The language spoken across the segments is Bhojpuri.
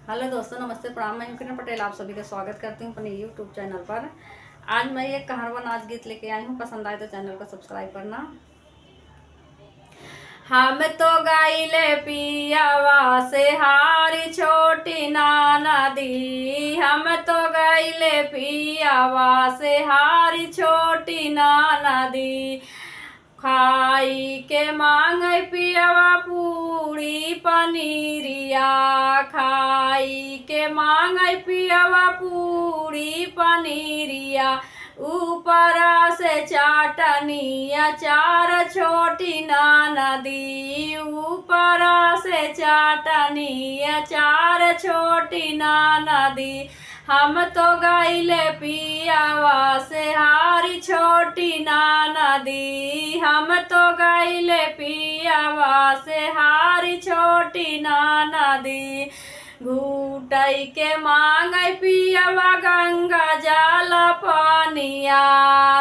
हेलो दोस्तों, नमस्ते, प्रणाम। मैं किरण पटेल आप सभी का स्वागत करती हूँ अपने यूट्यूब चैनल पर। आज मैं एक कहारवा नाच गीत लेके आई हूँ। पसंद आए तो चैनल को सब्सक्राइब करना। हम तो गाइले पियावा से हारी छोटी नाना दी, हम तो गाइले पियावा से हारी छोटी नाना दी। खाई के मांग पियावा पूरी पनीरिया, खाई के मांग पियावा पूरी पनीरिया। ऊपरा से चाटनी अचार छोटी नाना दी, ऊपरा से चाटनी अचार छोटी नाना दी। हम तो गाइले पियावा से हारी छोटी नाना दी, हम तो गाइले पियावा से हारी छोटी नाना दी। घूटई के मांग पियावा गंगा जल पानिया,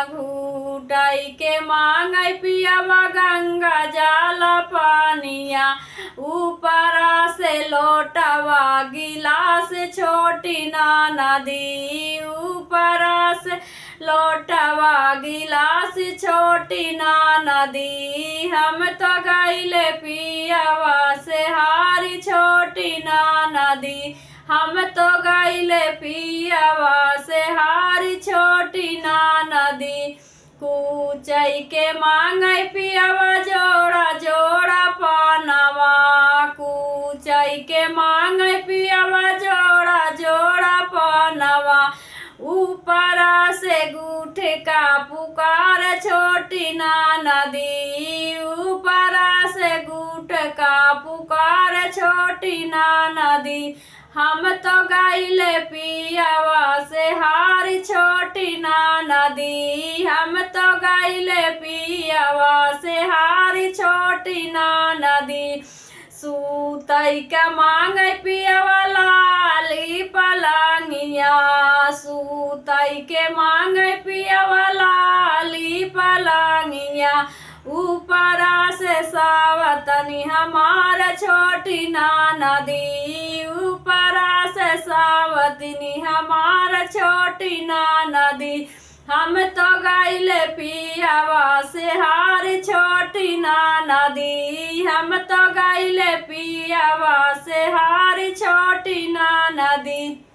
घूटई के मांग पियावा गंगा जल पानिया। ऊपरा से लोटवा गिलास छोटी नाना दी, ऊपरा से लोटवा गिलास छोटी नाना दी। हम तो गाइले पियावा से हारी छोटी नाना दी, हम तो गाइले पियावा से हारी छोटी नाना दी। कूचई के मांग पियावा जोड़ा जोड़ा पानवा, कूचई के मांग पियावा जोड़ा जोड़ा पानवा। ऊपरा से गूठ का पुकार छोटी नाना दी, ऊपरा से गूठ का पुकार छोटी नाना दी। हम तो गाइले पियावा से हारी छोटी नाना दी, हम तो गाइले पियावा से हारी छोटी नाना दी। सूतई का मांग पियावा लाली पलंगिया, सूतई के मांग पियावा लाली पलंगिया। ऊपरा से सावतनी हमार छोटी नाना दी, ऊपरा से सावतनी हमार छोटी नाना दी। हम तो गाइले पियावा से हारी छोटी नाना दी, हम तो गाइले पियावा से हारी छोटी नाना दी।